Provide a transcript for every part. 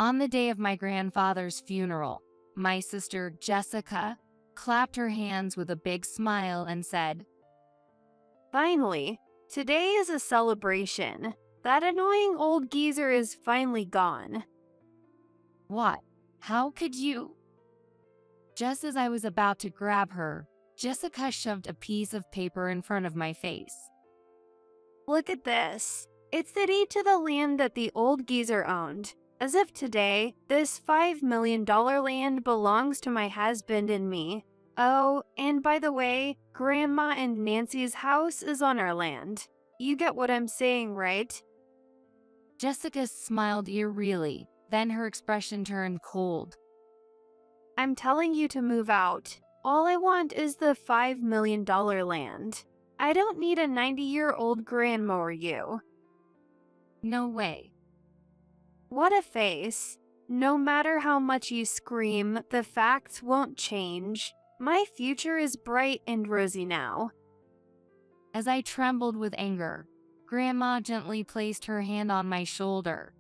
On the day of my grandfather's funeral, my sister Jessica clapped her hands with a big smile and said, Finally, today is a celebration. That annoying old geezer is finally gone. "What? How could you?" Just as I was about to grab her, Jessica shoved a piece of paper in front of my face. Look at this. It's the deed to the land that the old geezer owned. As if today, this $5 million land belongs to my husband and me. Oh, and by the way, Grandma and Nancy's house is on our land. You get what I'm saying, right? Jessica smiled eerily, then her expression turned cold. I'm telling you to move out. All I want is the $5 million land. I don't need a 90-year-old grandma or you. No way. What a face. No matter how much you scream, the facts won't change. My future is bright and rosy now. As I trembled with anger, Grandma gently placed her hand on my shoulder.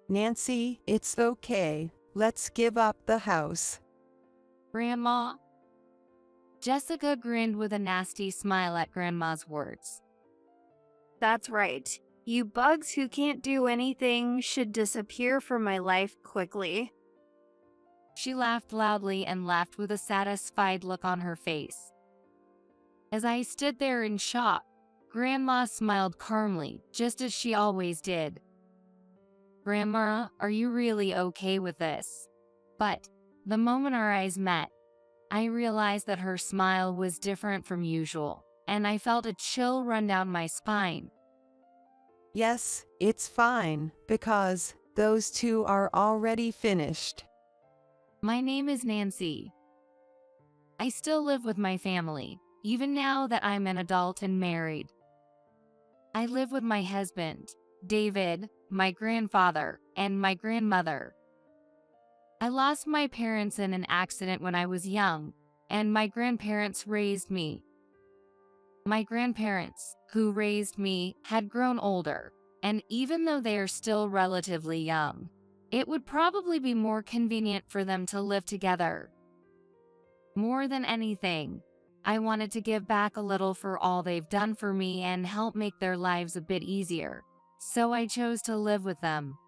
Nancy, it's okay. Let's give up the house. "Grandma?" Jessica grinned with a nasty smile at Grandma's words. That's right. You bugs who can't do anything should disappear from my life quickly. She laughed loudly and laughed with a satisfied look on her face. As I stood there in shock, Grandma smiled calmly, just as she always did. "Grandma, are you really okay with this?" But the moment our eyes met, I realized that her smile was different from usual, and I felt a chill run down my spine. Yes, it's fine, because those two are already finished. My name is Nancy. I still live with my family, even now that I'm an adult and married. I live with my husband, David, my grandfather, and my grandmother. I lost my parents in an accident when I was young, and my grandparents raised me. My grandparents, who raised me, had grown older, and even though they are still relatively young, it would probably be more convenient for them to live together. More than anything, I wanted to give back a little for all they've done for me and help make their lives a bit easier, so I chose to live with them.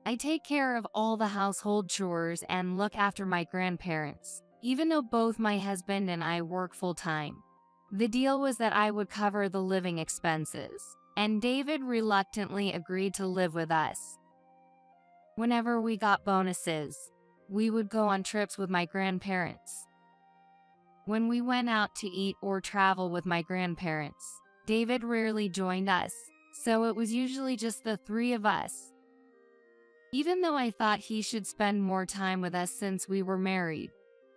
I take care of all the household chores and look after my grandparents, even though both my husband and I work full-time. The deal was that I would cover the living expenses, and David reluctantly agreed to live with us. Whenever we got bonuses, we would go on trips with my grandparents. When we went out to eat or travel with my grandparents, David rarely joined us, so it was usually just the three of us. Even though I thought he should spend more time with us since we were married,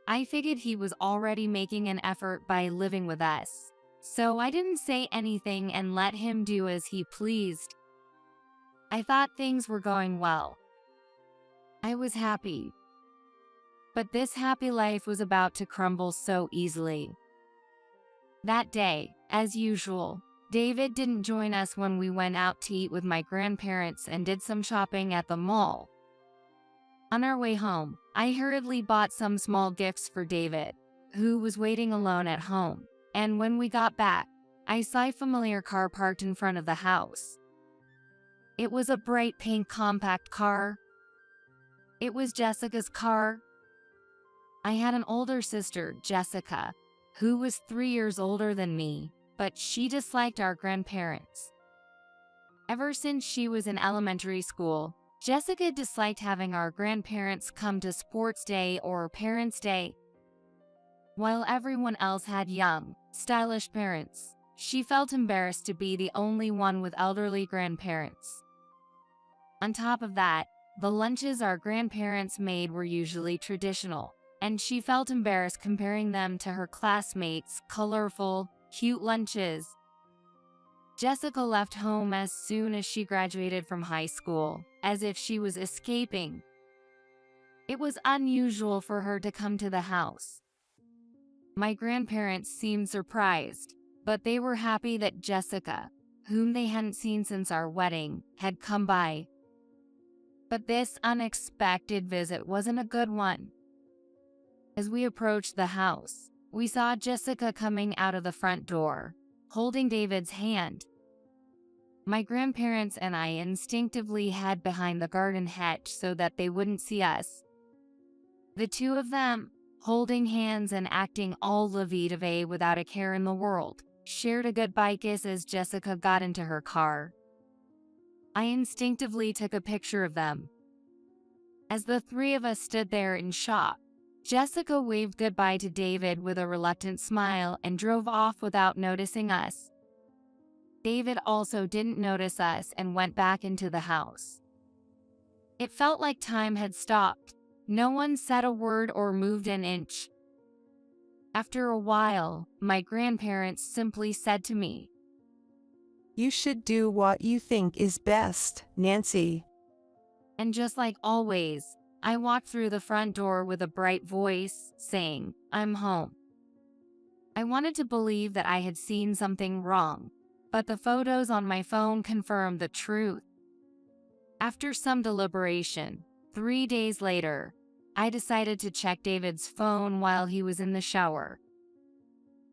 I figured he was already making an effort by living with us, so I didn't say anything and let him do as he pleased. I thought things were going well. I was happy. But this happy life was about to crumble so easily. That day, as usual, David didn't join us when we went out to eat with my grandparents and did some shopping at the mall. On our way home, I hurriedly bought some small gifts for David, who was waiting alone at home, and when we got back, I saw a familiar car parked in front of the house. It was a bright pink compact car. It was Jessica's car. I had an older sister, Jessica, who was 3 years older than me, but she disliked our grandparents. Ever since she was in elementary school, Jessica disliked having our grandparents come to sports day or parents' day. While everyone else had young, stylish parents, she felt embarrassed to be the only one with elderly grandparents. On top of that, the lunches our grandparents made were usually traditional, and she felt embarrassed comparing them to her classmates' colorful, cute lunches. Jessica left home as soon as she graduated from high school, as if she was escaping. It was unusual for her to come to the house. My grandparents seemed surprised, but they were happy that Jessica, whom they hadn't seen since our wedding, had come by. But this unexpected visit wasn't a good one. As we approached the house, we saw Jessica coming out of the front door, holding David's hand. My grandparents and I instinctively hid behind the garden hedge so that they wouldn't see us. The two of them, holding hands and acting all la vie de vie without a care in the world, shared a goodbye kiss as Jessica got into her car. I instinctively took a picture of them. As the three of us stood there in shock, Jessica waved goodbye to David with a reluctant smile and drove off without noticing us. David also didn't notice us and went back into the house. It felt like time had stopped. No one said a word or moved an inch. After a while, my grandparents simply said to me, You should do what you think is best, Nancy. and just like always, I walked through the front door with a bright voice, saying, I'm home. I wanted to believe that I had seen something wrong, but the photos on my phone confirmed the truth. After some deliberation, 3 days later, I decided to check David's phone while he was in the shower.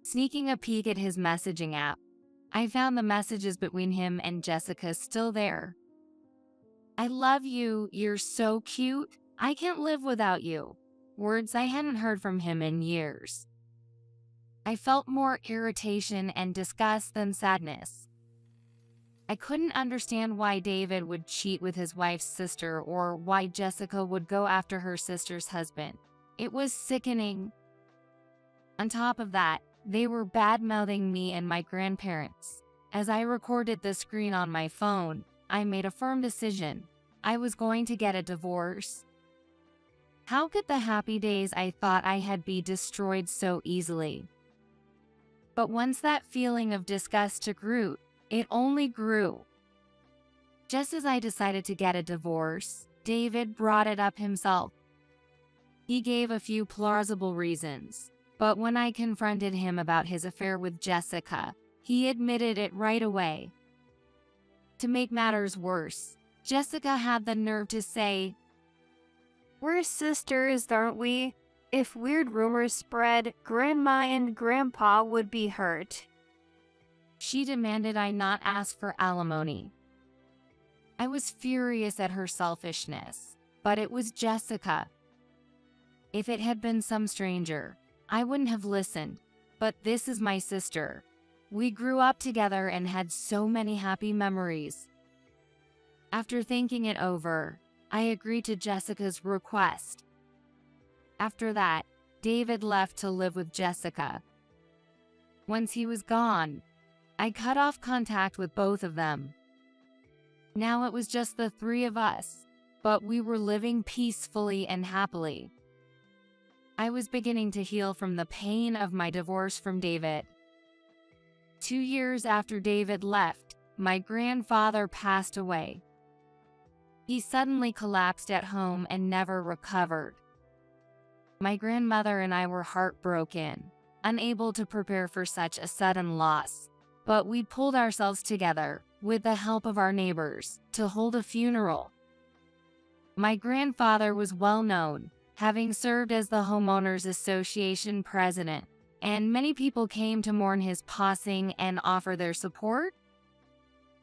Sneaking a peek at his messaging app, I found the messages between him and Jessica still there. I love you, you're so cute, I can't live without you. Words I hadn't heard from him in years. I felt more irritation and disgust than sadness. I couldn't understand why David would cheat with his wife's sister or why Jessica would go after her sister's husband. It was sickening. On top of that, they were bad-mouthing me and my grandparents. As I recorded the screen on my phone, I made a firm decision. I was going to get a divorce. How could the happy days I thought I had be destroyed so easily? But once that feeling of disgust took root, it only grew. Just as I decided to get a divorce, David brought it up himself. He gave a few plausible reasons, but when I confronted him about his affair with Jessica, he admitted it right away. To make matters worse, Jessica had the nerve to say, We're sisters, aren't we? If weird rumors spread, Grandma and Grandpa would be hurt. She demanded I not ask for alimony. I was furious at her selfishness, but it was Jessica. If it had been some stranger, I wouldn't have listened, but this is my sister. We grew up together and had so many happy memories. After thinking it over, I agreed to Jessica's request. After that, David left to live with Jessica. Once he was gone, I cut off contact with both of them. Now it was just the three of us, but we were living peacefully and happily. I was beginning to heal from the pain of my divorce from David. 2 years after David left, my grandfather passed away. He suddenly collapsed at home and never recovered. My grandmother and I were heartbroken, unable to prepare for such a sudden loss. But we pulled ourselves together, with the help of our neighbors, to hold a funeral. My grandfather was well known, having served as the Homeowners Association president, and many people came to mourn his passing and offer their support.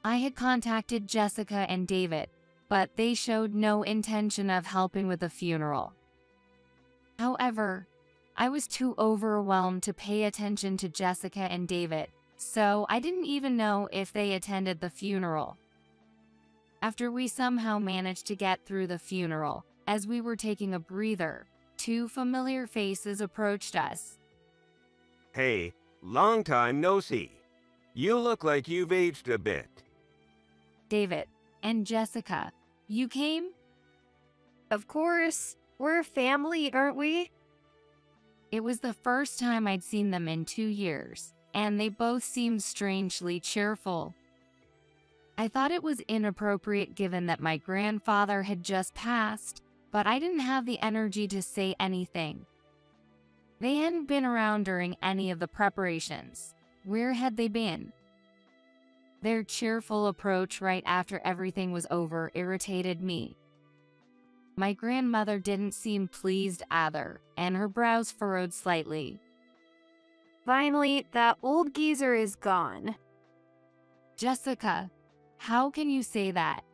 I had contacted Jessica and David, but they showed no intention of helping with the funeral. However, I was too overwhelmed to pay attention to Jessica and David, so I didn't even know if they attended the funeral. After we somehow managed to get through the funeral, as we were taking a breather, 2 familiar faces approached us. Hey, long time no see. You look like you've aged a bit. David and Jessica, you came? Of course, we're family, aren't we? It was the first time I'd seen them in 2 years, and they both seemed strangely cheerful. I thought it was inappropriate given that my grandfather had just passed, but I didn't have the energy to say anything. They hadn't been around during any of the preparations. Where had they been? Their cheerful approach right after everything was over irritated me. My grandmother didn't seem pleased either, and her brows furrowed slightly. Finally, that old geezer is gone. Jessica, how can you say that?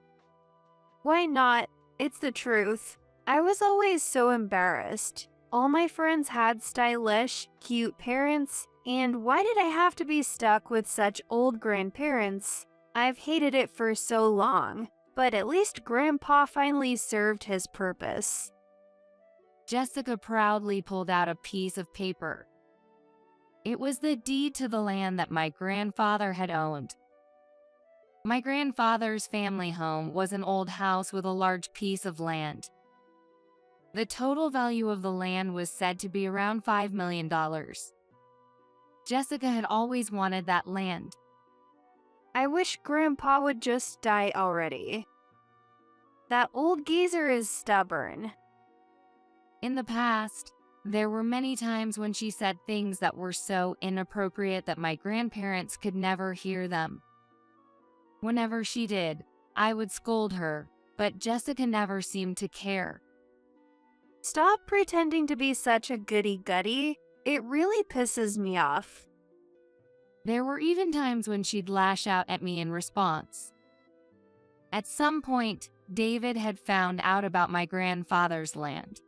Why not? It's the truth. I was always so embarrassed. All my friends had stylish, cute parents, and why did I have to be stuck with such old grandparents? I've hated it for so long, but at least Grandpa finally served his purpose. Jessica proudly pulled out a piece of paper. It was the deed to the land that my grandfather had owned. My grandfather's family home was an old house with a large piece of land. The total value of the land was said to be around $5 million. Jessica had always wanted that land. I wish Grandpa would just die already. That old geezer is stubborn. In the past, there were many times when she said things that were so inappropriate that my grandparents could never hear them. Whenever she did, I would scold her, but Jessica never seemed to care. Stop pretending to be such a goody-goody. It really pisses me off. There were even times when she'd lash out at me in response. At some point, David had found out about my grandfather's land.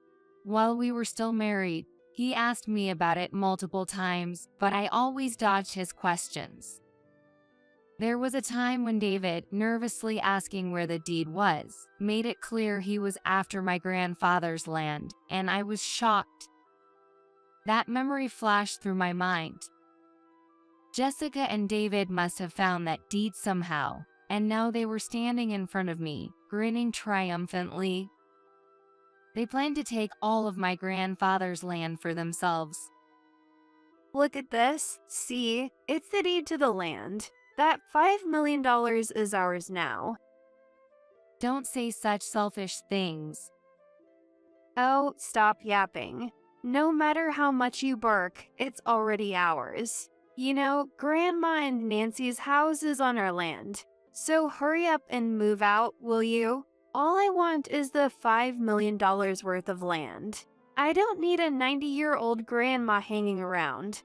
While we were still married, he asked me about it multiple times, but I always dodged his questions. There was a time when David, nervously asking where the deed was, made it clear he was after my grandfather's land, and I was shocked. That memory flashed through my mind. Jessica and David must have found that deed somehow, and now they were standing in front of me, grinning triumphantly. They planned to take all of my grandfather's land for themselves. Look at this. See, it's the deed to the land. That $5 million is ours now. Don't say such selfish things. Oh, stop yapping. No matter how much you bark, it's already ours. You know, Grandma and Nancy's house is on our land. So hurry up and move out, will you? All I want is the $5 million worth of land. I don't need a 90-year-old grandma hanging around.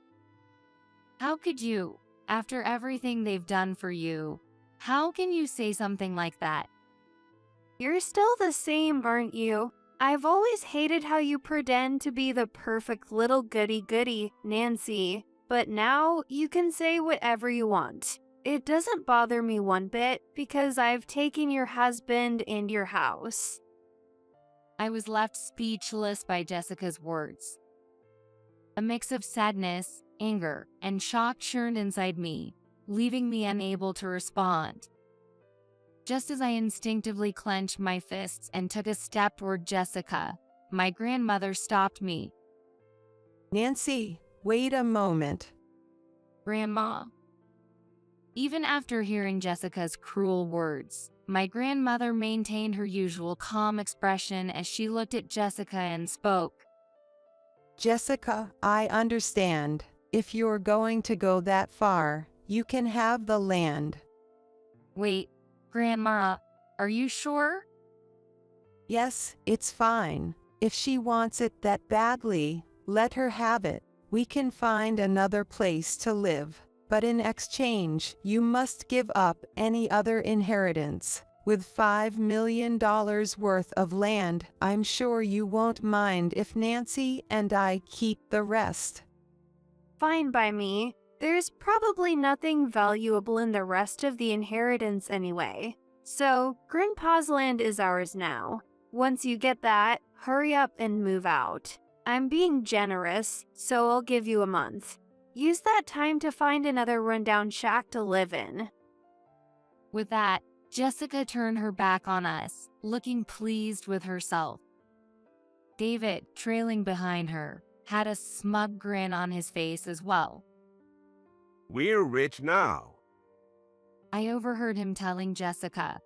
How could you? After everything they've done for you, how can you say something like that? You're still the same, aren't you? I've always hated how you pretend to be the perfect little goody-goody, Nancy, but now you can say whatever you want. It doesn't bother me one bit because I've taken your husband and your house. I was left speechless by Jessica's words. A mix of sadness, anger, and shock churned inside me, leaving me unable to respond. Just as I instinctively clenched my fists and took a step toward Jessica, my grandmother stopped me. Nancy, wait a moment. Grandma. Even after hearing Jessica's cruel words, my grandmother maintained her usual calm expression as she looked at Jessica and spoke. Jessica, I understand. If you're going to go that far, you can have the land. Wait, Grandma, are you sure? Yes, it's fine. If she wants it that badly, let her have it. We can find another place to live. But in exchange, you must give up any other inheritance. With $5 million worth of land, I'm sure you won't mind if Nancy and I keep the rest. Fine by me. There's probably nothing valuable in the rest of the inheritance anyway. So, Grandpa's land is ours now. Once you get that, hurry up and move out. I'm being generous, so I'll give you a month. Use that time to find another rundown shack to live in. With that, Jessica turned her back on us, looking pleased with herself. David, trailing behind her, had a smug grin on his face as well. We're rich now. I overheard him telling Jessica.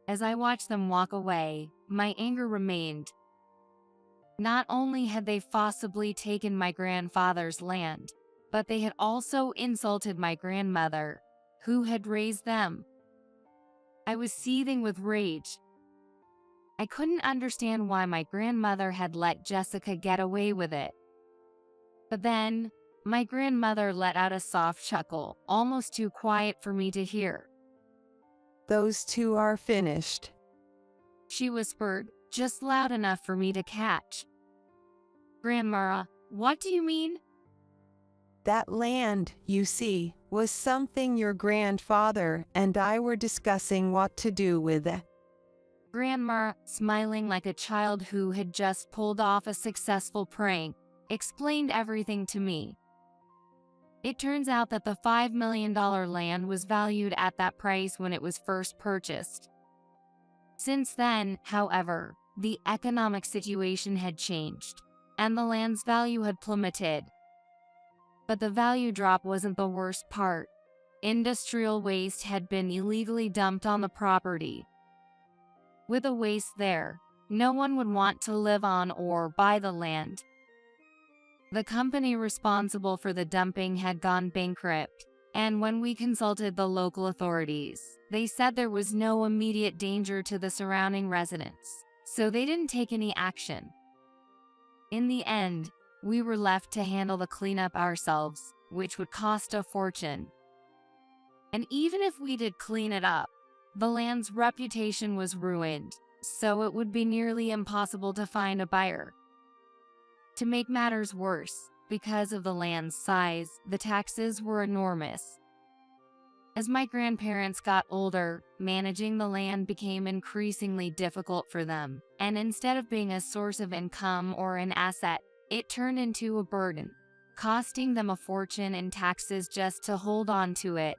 As I watched them walk away, my anger remained. Not only had they forcibly taken my grandfather's land, but they had also insulted my grandmother, who had raised them. I was seething with rage. I couldn't understand why my grandmother had let Jessica get away with it. But then, my grandmother let out a soft chuckle, almost too quiet for me to hear. Those two are finished. She whispered, just loud enough for me to catch. Grandma, what do you mean? That land, you see, was something your grandfather and I were discussing what to do with it. Grandma, smiling like a child who had just pulled off a successful prank, explained everything to me. It turns out that the $5 million land was valued at that price when it was first purchased. Since then, however, the economic situation had changed, and the land's value had plummeted. But the value drop wasn't the worst part. Industrial waste had been illegally dumped on the property. With the waste there, no one would want to live on or buy the land. The company responsible for the dumping had gone bankrupt, and when we consulted the local authorities, they said there was no immediate danger to the surrounding residents, so they didn't take any action. In the end, we were left to handle the cleanup ourselves, which would cost a fortune. And even if we did clean it up, the land's reputation was ruined, so it would be nearly impossible to find a buyer. To make matters worse, because of the land's size, the taxes were enormous. As my grandparents got older, managing the land became increasingly difficult for them, and instead of being a source of income or an asset, it turned into a burden, costing them a fortune in taxes just to hold on to it.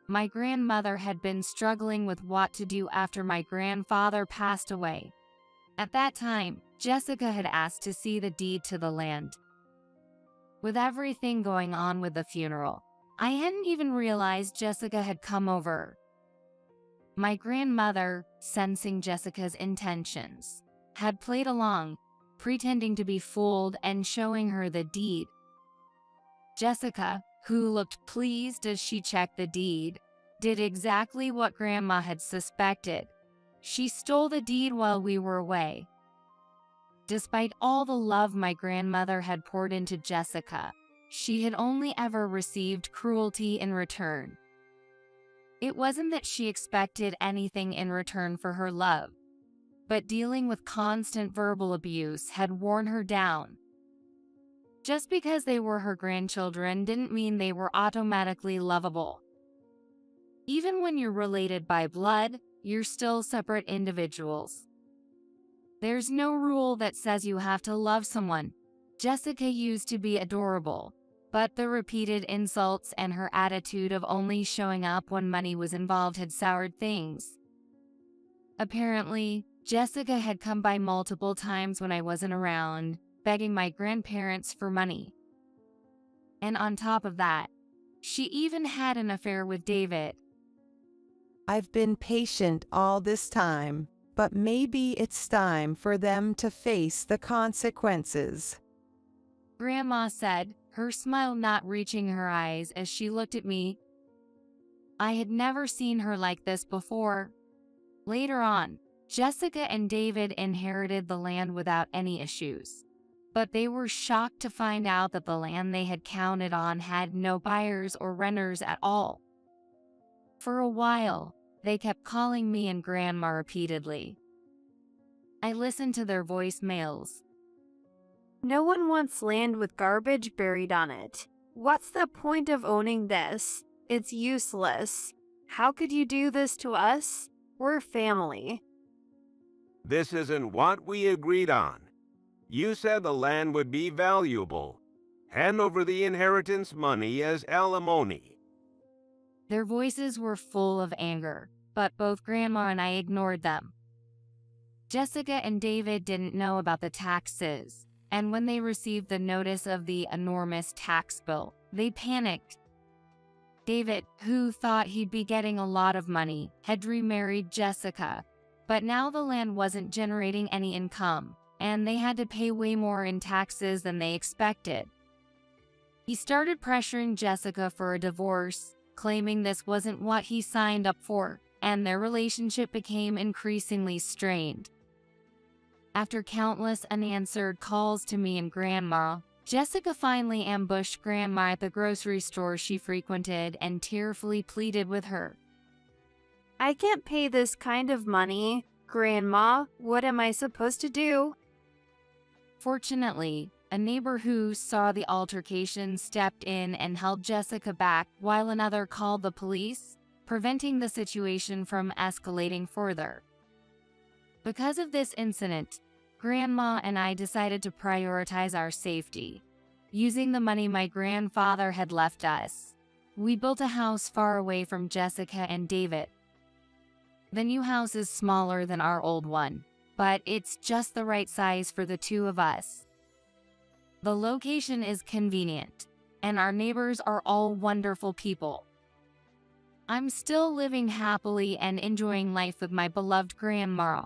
My grandmother had been struggling with what to do after my grandfather passed away. At that time, Jessica had asked to see the deed to the land. With everything going on with the funeral, I hadn't even realized Jessica had come over. My grandmother, sensing Jessica's intentions, had played along, pretending to be fooled and showing her the deed. Jessica, who looked pleased as she checked the deed, did exactly what Grandma had suspected. She stole the deed while we were away. Despite all the love my grandmother had poured into Jessica, she had only ever received cruelty in return. It wasn't that she expected anything in return for her love, but dealing with constant verbal abuse had worn her down. Just because they were her grandchildren didn't mean they were automatically lovable. Even when you're related by blood, you're still separate individuals. There's no rule that says you have to love someone. Jessica used to be adorable, but the repeated insults and her attitude of only showing up when money was involved had soured things. Apparently, Jessica had come by multiple times when I wasn't around, begging my grandparents for money. And on top of that, she even had an affair with David. I've been patient all this time, but maybe it's time for them to face the consequences. Grandma said, her smile not reaching her eyes as she looked at me. I had never seen her like this before. Later on, Jessica and David inherited the land without any issues. But they were shocked to find out that the land they had counted on had no buyers or renters at all. For a while, they kept calling me and Grandma repeatedly. I listened to their voicemails. No one wants land with garbage buried on it. What's the point of owning this? It's useless. How could you do this to us? We're family. This isn't what we agreed on. You said the land would be valuable. Hand over the inheritance money as alimony. Their voices were full of anger, but both Grandma and I ignored them. Jessica and David didn't know about the taxes, and when they received the notice of the enormous tax bill, they panicked. David, who thought he'd be getting a lot of money, had remarried Jessica, but now the land wasn't generating any income, and they had to pay way more in taxes than they expected. He started pressuring Jessica for a divorce, claiming this wasn't what he signed up for. and their relationship became increasingly strained. After countless unanswered calls to me and Grandma, Jessica finally ambushed Grandma at the grocery store she frequented and tearfully pleaded with her. I can't pay this kind of money. Grandma, what am I supposed to do? Fortunately, a neighbor who saw the altercation stepped in and held Jessica back while another called the police, preventing the situation from escalating further. Because of this incident, Grandma and I decided to prioritize our safety. Using the money my grandfather had left us, we built a house far away from Jessica and David. The new house is smaller than our old one, but it's just the right size for the two of us. The location is convenient, and our neighbors are all wonderful people. I'm still living happily and enjoying life with my beloved Grandma.